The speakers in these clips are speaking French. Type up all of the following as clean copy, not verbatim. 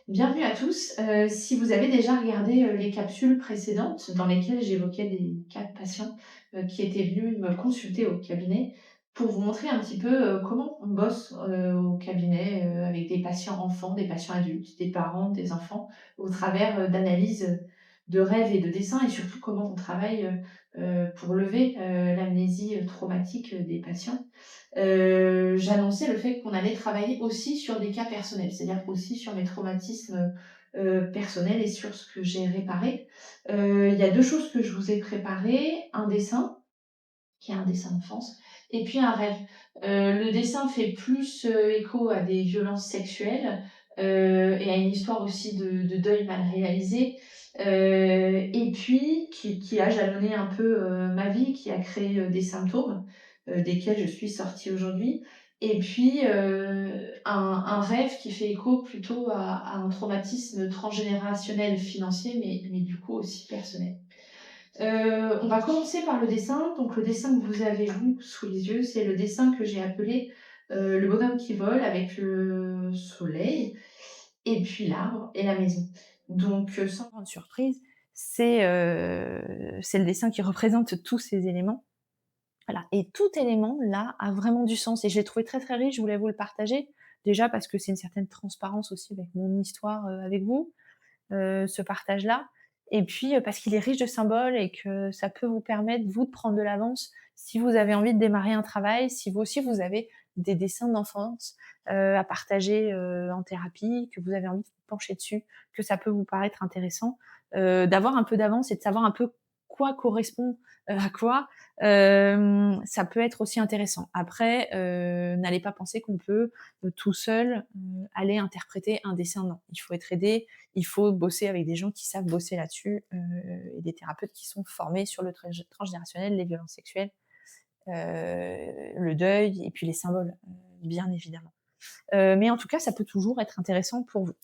Bienvenue à tous. Si vous avez déjà regardé, les capsules précédentes dans lesquelles j'évoquais des cas de patients, qui étaient venus me consulter au cabinet pour vous montrer un petit peu, comment on bosse, au cabinet, avec des patients enfants, des patients adultes, des parents, des enfants, au travers, d'analyses, de rêves et de dessins et surtout comment on travaille, pour lever, l'amnésie, traumatique, des patients. J'annonçais le fait qu'on allait travailler aussi sur des cas personnels, c'est-à-dire aussi sur mes traumatismes, personnels et sur ce que j'ai réparé. Il y a 2 choses que je vous ai préparées, un dessin, qui est un dessin d'enfance et puis un rêve. Le dessin fait plus, écho à des violences sexuelles, et à une histoire aussi de deuil mal réalisé, et puis qui a jalonné un peu, ma vie, qui a créé, des symptômes, desquels je suis sortie aujourd'hui et puis, un rêve qui fait écho plutôt à un traumatisme transgénérationnel financier, mais du coup aussi personnel. On va commencer par le dessin. Donc le dessin que vous avez vous sous les yeux, c'est le dessin que j'ai appelé, le bonhomme qui vole avec le soleil et puis l'arbre et la maison. Donc, sans grande surprise, c'est le dessin qui représente tous ces éléments. Voilà, et tout élément là a vraiment du sens et je l'ai trouvé très, très riche, je voulais vous le partager. Déjà parce que c'est une certaine transparence aussi avec mon histoire, avec vous, ce partage-là. Et puis, parce qu'il est riche de symboles et que ça peut vous permettre, vous, de prendre de l'avance si vous avez envie de démarrer un travail, si vous aussi vous avez des dessins d'enfance, à partager, en thérapie, que vous avez envie de vous pencher dessus, que ça peut vous paraître intéressant, d'avoir un peu d'avance et de savoir un peu quoi correspond, à quoi, ça peut être aussi intéressant. Après, n'allez pas penser qu'on peut, tout seul, aller interpréter un dessin, non. Il faut être aidé, il faut bosser avec des gens qui savent bosser là-dessus, et des thérapeutes qui sont formés sur le transgénérationnel, les violences sexuelles, le deuil et puis les symboles, bien évidemment. Mais en tout cas, ça peut toujours être intéressant pour vous.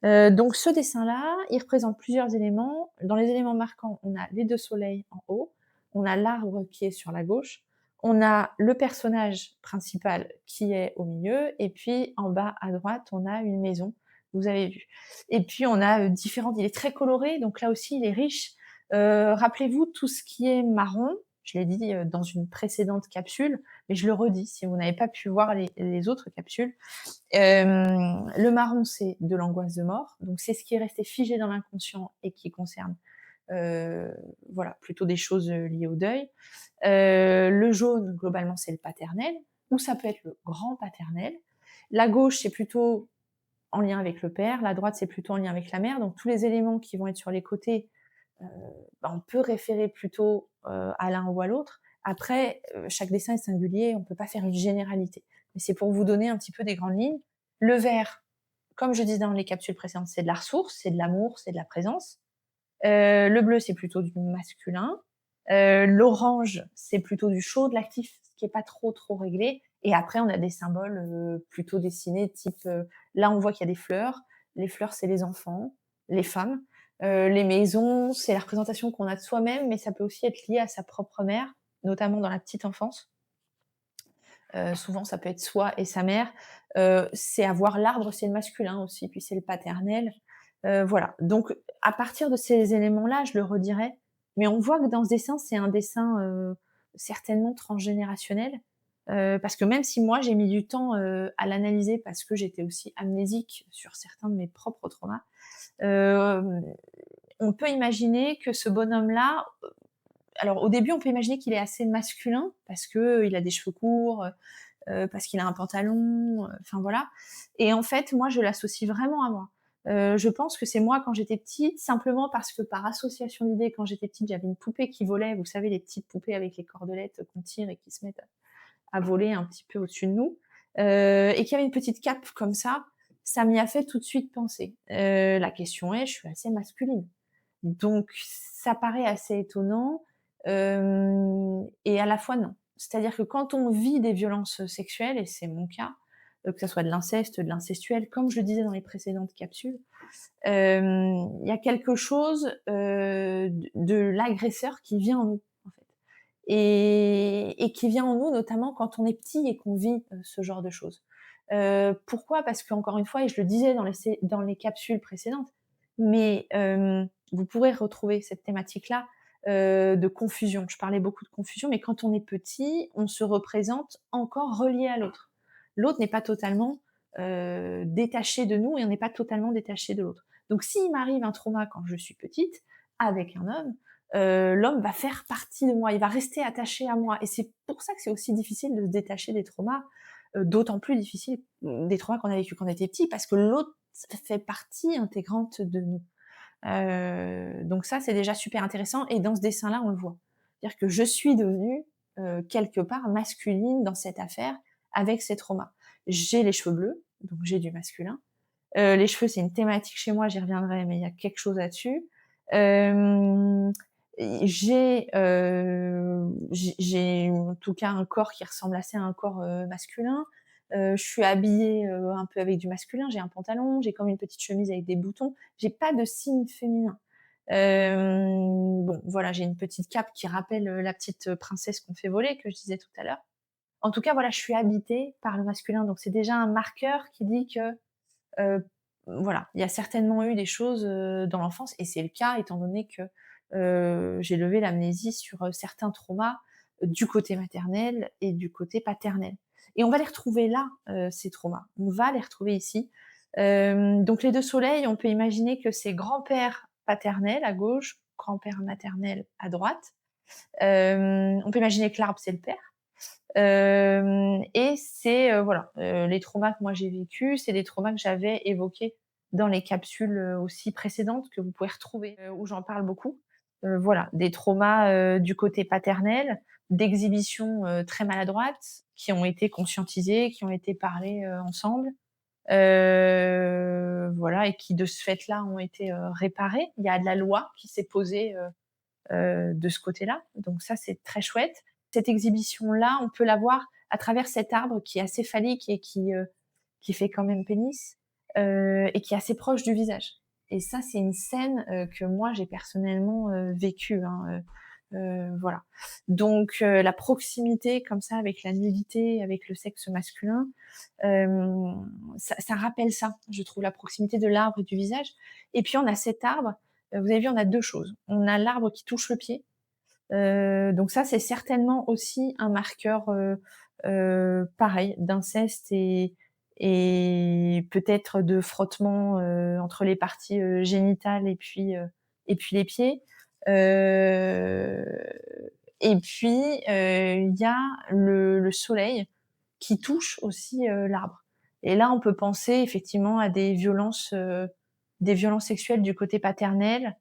Donc ce dessin-là, il représente plusieurs éléments. Dans les éléments marquants, on a les 2 soleils en haut, on a l'arbre qui est sur la gauche, on a le personnage principal qui est au milieu et puis en bas à droite, on a une maison, vous avez vu. Et puis on a, différentes il est très coloré, donc là aussi il est riche. Rappelez-vous tout ce qui est marron, je l'ai dit, dans une précédente capsule, mais je le redis si vous n'avez pas pu voir les autres capsules. Le marron, c'est de l'angoisse de mort, donc c'est ce qui est resté figé dans l'inconscient et qui concerne, heu, voilà, plutôt des choses, liées au deuil. Le jaune, globalement, c'est le paternel ou ça peut être le grand paternel. La gauche, c'est plutôt en lien avec le père, la droite, c'est plutôt en lien avec la mère, donc tous les éléments qui vont être sur les côtés, heu, on peut référer plutôt, à l'un ou à l'autre. Après, chaque dessin est singulier, on peut pas faire une généralité. Mais c'est pour vous donner un petit peu des grandes lignes. Le vert, comme je disais dans les capsules précédentes, c'est de la ressource, c'est de l'amour, c'est de la présence. Le bleu, c'est plutôt du masculin. L'orange, c'est plutôt du chaud, de l'actif, ce qui est pas trop, trop réglé. Et après, on a des symboles, plutôt dessinés type, là, on voit qu'il y a des fleurs. Les fleurs, c'est les enfants, les femmes. Les maisons, c'est la représentation qu'on a de soi-même, mais ça peut aussi être lié à sa propre mère, notamment dans la petite enfance. Souvent, ça peut être soi et sa mère. C'est avoir l'arbre, c'est le masculin aussi, puis c'est le paternel. Voilà. Donc, à partir de ces éléments-là, je le redirai, mais on voit que dans ce dessin, c'est un dessin certainement transgénérationnel. Parce que même si moi, j'ai mis du temps à l'analyser parce que j'étais aussi amnésique sur certains de mes propres traumas, euh, on peut imaginer que ce bonhomme-là, alors au début, on peut imaginer qu'il est assez masculin parce que il a des cheveux courts, parce qu'il a un pantalon, enfin voilà. Et en fait, moi, je l'associe vraiment à moi. Je pense que c'est moi quand j'étais petite, simplement parce que par association d'idées, quand j'étais petite, j'avais une poupée qui volait, vous savez, les petites poupées avec les cordelettes qu'on tire et qui se mettent à voler un petit peu au-dessus de nous, et qui avait une petite cape comme ça m'y a fait tout de suite penser. La question est, je suis assez masculine. Donc ça paraît assez étonnant, et à la fois non. C'est-à-dire que quand on vit des violences sexuelles, et c'est mon cas, que ça soit de l'inceste, de l'incestuel, comme je le disais dans les précédentes capsules, il y a quelque chose, de l'agresseur qui vient en nous, en fait. Et qui vient en nous notamment quand on est petit et qu'on vit, ce genre de choses. Pourquoi? Parce qu'encore une fois et je le disais dans les capsules précédentes, mais vous pourrez retrouver cette thématique-là, de confusion. Je parlais beaucoup de confusion, mais quand on est petit, on se représente encore relié à l'autre. L'autre n'est pas totalement, détaché de nous et on n'est pas totalement détaché de l'autre. Donc s'il m'arrive un trauma quand je suis petite, avec un homme, l'homme va faire partie de moi, il va rester attaché à moi et c'est pour ça que c'est aussi difficile de se détacher des traumas, d'autant plus difficile, des traumas qu'on a vécus quand on était petit parce que l'autre fait partie intégrante de nous. Donc ça, c'est déjà super intéressant et dans ce dessin-là, on le voit. C'est-à-dire que je suis devenue, quelque part masculine dans cette affaire avec ces traumas. J'ai les cheveux bleus, donc j'ai du masculin. Les cheveux, c'est une thématique chez moi, j'y reviendrai, mais il y a quelque chose là-dessus. Hem, j'ai en tout cas un corps qui ressemble assez à un corps, masculin. Je suis habillée, un peu avec du masculin, j'ai un pantalon, j'ai comme une petite chemise avec des boutons. J'ai pas de signe féminin. Bon, voilà, j'ai une petite cape qui rappelle, la petite, princesse qu'on fait voler, que je disais tout à l'heure. En tout cas, voilà, je suis habitée par le masculin, donc c'est déjà un marqueur qui dit que voilà, il y a certainement eu des choses, dans l'enfance et c'est le cas étant donné que, j'ai levé l'amnésie sur, certains traumas, du côté maternel et du côté paternel et on va les retrouver là, ces traumas. On va les retrouver ici. Donc les 2 soleils, on peut imaginer que c'est grand-père paternel à gauche, grand-père maternel à droite. On peut imaginer que l'arbre, c'est le père. Et c'est, voilà, les traumas que moi j'ai vécus, c'est des traumas que j'avais évoqués dans les capsules, aussi précédentes que vous pouvez retrouver, où j'en parle beaucoup. Voilà, des traumas, du côté paternel, d'exhibitions, très maladroites, qui ont été conscientisées, qui ont été parlées, ensemble, voilà et qui de ce fait-là ont été, réparées. Il y a de la loi qui s'est posée, de ce côté-là. Donc ça, c'est très chouette. Cette exhibition-là, on peut la voir à travers cet arbre qui est assez phallique et qui fait quand même pénis, et qui est assez proche du visage. Et ça, c'est une scène, que moi j'ai personnellement, vécue, hein, voilà. Donc la proximité comme ça avec la nudité, avec le sexe masculin, ça rappelle ça, je trouve, la proximité de l'arbre et du visage. Et puis on a cet arbre, vous avez vu, on a 2 choses. On a l'arbre qui touche le pied, donc ça, c'est certainement aussi un marqueur, pareil d'inceste et peut-être de frottement, entre les parties, génitales et puis les pieds. Heu et puis, il y a le soleil qui touche aussi, l'arbre et là, on peut penser effectivement à des violences sexuelles du côté paternel,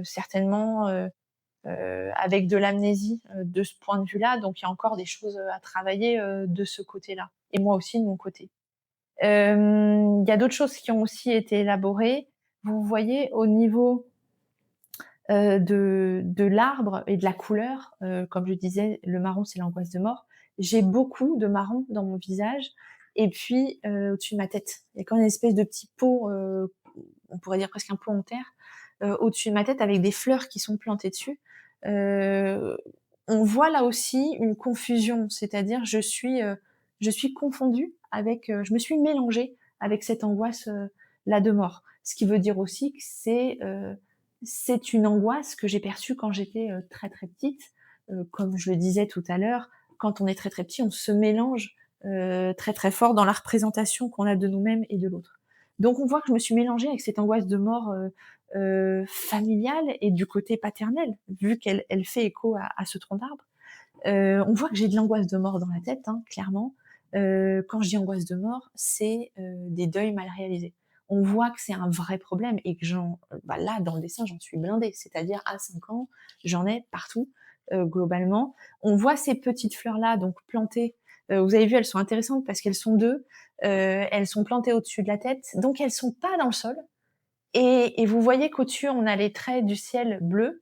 certainement, avec de l'amnésie, de ce point de vue-là, donc il y a encore des choses, à travailler, de ce côté-là et moi aussi de mon côté. Il y a d'autres choses qui ont aussi été élaborées. Vous voyez au niveau, de l'arbre et de la couleur, comme je disais, le marron, c'est l'angoisse de mort. J'ai beaucoup de marron dans mon visage et puis, au-dessus de ma tête. Il y a comme une espèce de petit pot, on pourrait dire presque un pot en terre, au-dessus de ma tête avec des fleurs qui sont plantées dessus. Heu, on voit là aussi une confusion, c'est-à-dire je suis confondue avec, je me suis mélangée avec cette angoisse, là de mort. Ce qui veut dire aussi que c'est une angoisse que j'ai perçue quand j'étais, très, très petite. Comme je le disais tout à l'heure, quand on est très, très petit, on se mélange, très, très fort dans la représentation qu'on a de nous-mêmes et de l'autre. Donc on voit que je me suis mélangée avec cette angoisse de mort, familiale et du côté paternel, vu qu'elle fait écho à ce tronc d'arbre. On voit que j'ai de l'angoisse de mort dans la tête, hein, clairement. Quand je dis angoisse de mort, c'est, des deuils mal réalisés. On voit que c'est un vrai problème et que bah, là, dans le dessin, j'en suis blindée. C'est-à-dire à 5 ans, j'en ai partout, globalement. On voit ces petites fleurs-là, donc plantées, vous avez vu, elles sont intéressantes parce qu'elles sont 2. Elles sont plantées au-dessus de la tête, donc elles sont pas dans le sol et vous voyez qu'au-dessus, on a les traits du ciel bleu,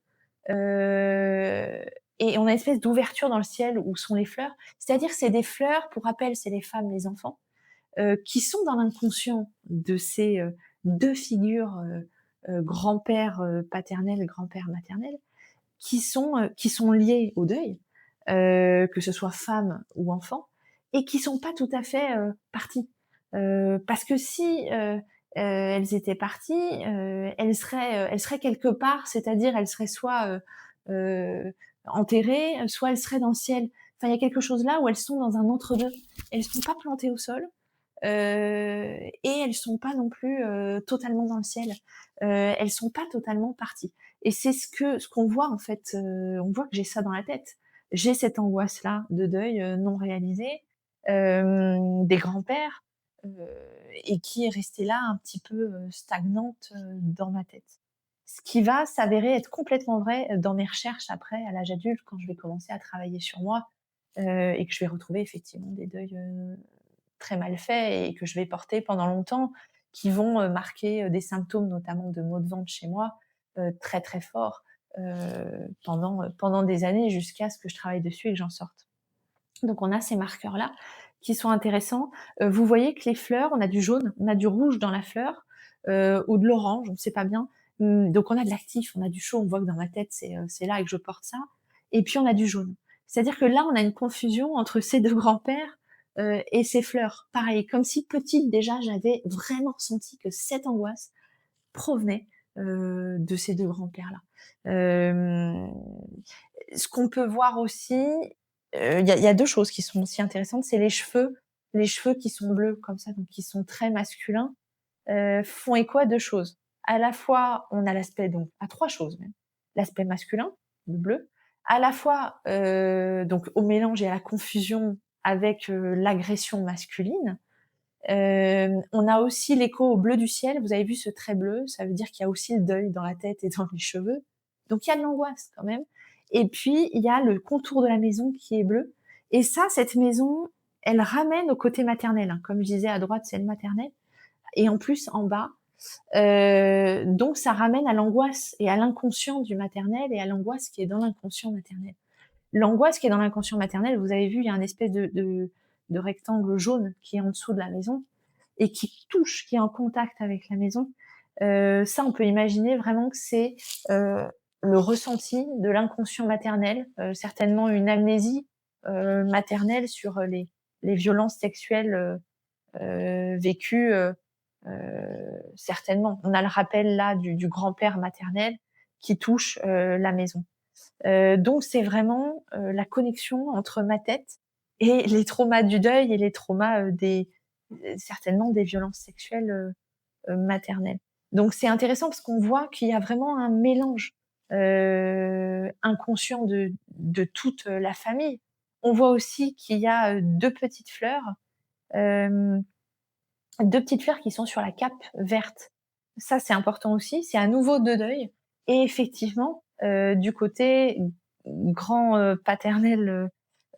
heu et on a une espèce d'ouverture dans le ciel où sont les fleurs. C'est-à-dire, c'est des fleurs, pour rappel, c'est les femmes, les enfants, qui sont dans l'inconscient de ces, 2 figures, grand-père, paternel, grand-père maternel, qui sont liées au deuil, que ce soit femme ou enfant et qui sont pas tout à fait, parties. Parce que si, elles étaient parties, elles seraient quelque part, c'est-à-dire elles seraient soit, enterrées, soit elles seraient dans le ciel. Enfin, il y a quelque chose là où elles sont dans un entre-deux. Elles sont pas plantées au sol, et elles sont pas non plus, totalement dans le ciel. Elles sont pas totalement parties et c'est ce qu'on voit en fait, on voit que j'ai ça dans la tête. J'ai cette angoisse-là de deuil, non réalisé, des grands-pères, heu et qui est restée là un petit peu, stagnante, dans ma tête. Ce qui va s'avérer être complètement vrai, dans mes recherches après à l'âge adulte quand je vais commencer à travailler sur moi, et que je vais retrouver effectivement des deuils, très mal faits et que je vais porter pendant longtemps, qui vont, marquer, des symptômes notamment de maux de ventre chez moi, très, très forts, pendant des années jusqu'à ce que je travaille dessus et que j'en sorte. Donc on a ces marqueurs-là qui sont intéressants. Vous voyez que les fleurs, on a du jaune, on a du rouge dans la fleur, ou de l'orange, on ne sait pas bien. Donc on a de l'actif, on a du chaud, on voit que dans ma tête c'est là et que je porte ça et puis on a du jaune. C'est-à-dire que là, on a une confusion entre ces 2 grands-pères, et ces fleurs. Pareil, comme si petite déjà, j'avais vraiment ressenti que cette angoisse provenait, de ces 2 grands-pères-là. Hem Ce qu'on peut voir aussi, il y a 2 choses qui sont aussi intéressantes, c'est les cheveux qui sont bleus comme ça, donc qui sont très masculins, font écho à 2 choses. À la fois, on a l'aspect donc à 3 choses même. L'aspect masculin, le bleu, à la fois, donc au mélange et à la confusion avec, l'agression masculine. On a aussi l'écho au bleu du ciel. Vous avez vu ce trait bleu, ça veut dire qu'il y a aussi le deuil dans la tête et dans les cheveux. Donc il y a de l'angoisse quand même. Et puis il y a le contour de la maison qui est bleu. Et ça, cette maison, elle ramène au côté maternel, hein. Comme je disais, à droite, c'est le maternel et en plus en bas. Donc ça ramène à l'angoisse et à l'inconscient du maternel et à l'angoisse qui est dans l'inconscient maternel. L'angoisse qui est dans l'inconscient maternel, vous avez vu, il y a un espèce de rectangle jaune qui est en dessous de la maison et qui touche, qui est en contact avec la maison. Ça, on peut imaginer vraiment que c'est, le ressenti de l'inconscient maternel, certainement une amnésie, maternelle sur, les violences sexuelles, vécues, certainement. On a le rappel là du grand-père maternel qui touche, la maison. Donc c'est vraiment, la connexion entre ma tête et les traumas du deuil et les traumas, certainement des violences sexuelles, maternelle. Donc c'est intéressant parce qu'on voit qu'il y a vraiment un mélange, inconscient de toute, la famille. On voit aussi qu'il y a, 2 petites fleurs, hem, 2 petites fleurs qui sont sur la cape verte. Ça, c'est important aussi, c'est à nouveau de deuil et effectivement, du côté grand, paternel,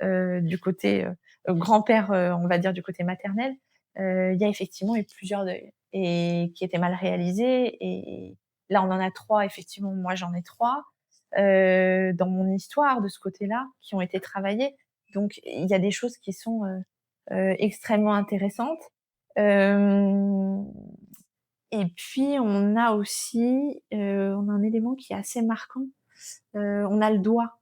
du côté, grand-père, on va dire du côté maternel, il y a effectivement eu plusieurs deuils et qui étaient mal réalisés et là, on en a 3 effectivement, moi j'en ai 3 dans mon histoire de ce côté-là, qui ont été travaillés. Donc il y a des choses qui sont, extrêmement intéressantes. Hem Et puis on a aussi, on a un élément qui est assez marquant, on a le doigt.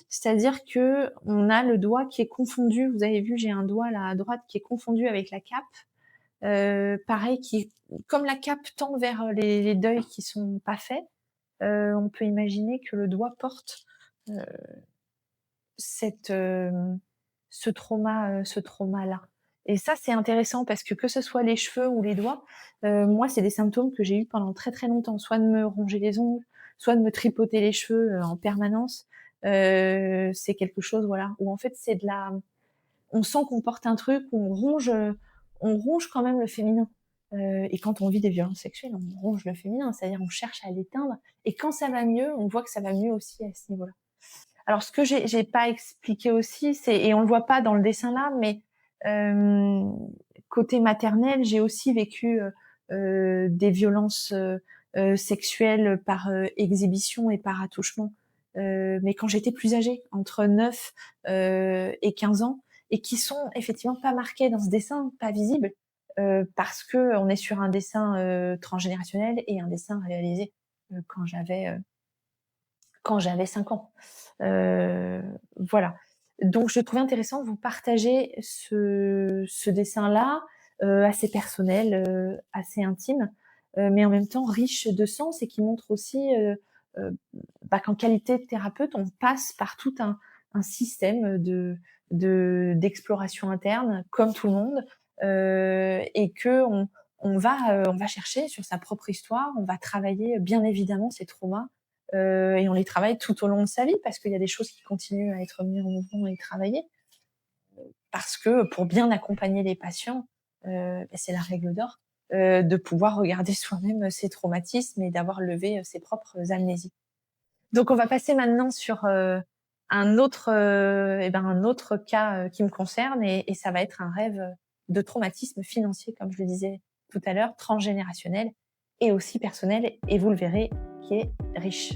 C'est-à-dire qu'on a le doigt qui est confondu, vous avez vu, j'ai un doigt là à droite qui est confondu avec la cape, pareil qui comme la cape tend vers, les deuils qui sont pas faits, on peut imaginer que le doigt porte, heu, cette, ce trauma-là et ça, c'est intéressant parce que ce soit les cheveux ou les doigts, moi, c'est des symptômes que j'ai eu pendant très, très longtemps. Soit de me ronger les ongles, soit de me tripoter les cheveux, en permanence. C'est quelque chose, voilà, où en fait, c'est de la on sent qu'on porte un truc, où on ronge quand même le féminin. Et quand on vit des violences sexuelles, on ronge le féminin, c'est-à-dire on cherche à l'éteindre et quand ça va mieux, on voit que ça va mieux aussi à ce niveau-là. Alors ce que j'ai pas expliqué aussi, c'est et on le voit pas dans le dessin là, mais hem, côté maternel, j'ai aussi vécu, des violences, sexuelles par, exhibition et par attouchement, mais quand j'étais plus âgée, entre 9 et 15 ans et qui sont effectivement pas marquées dans ce dessin, pas visibles, parce qu'on est sur un dessin, transgénérationnel et un dessin réalisé, quand j'avais 5 ans. Voilà. Donc je trouvais intéressant de vous partager ce dessin-là, assez personnel, assez intime, mais en même temps riche de sens et qui montre aussi, qu'en qualité de thérapeute, on passe par tout un système d'exploration interne comme tout le monde, et qu'on va chercher sur sa propre histoire, on va travailler bien évidemment ses traumas, et on les travaille tout au long de sa vie parce qu'il y a des choses qui continuent à être mises en mouvement et travaillées. Parce que pour bien accompagner les patients, c'est la règle d'or, de pouvoir regarder soi-même ses traumatismes et d'avoir levé ses propres amnésies. Donc on va passer maintenant sur un autre cas qui me concerne et ça va être un rêve de traumatisme financier, comme je le disais tout à l'heure, transgénérationnel et aussi personnel, et vous le verrez, qui est riche.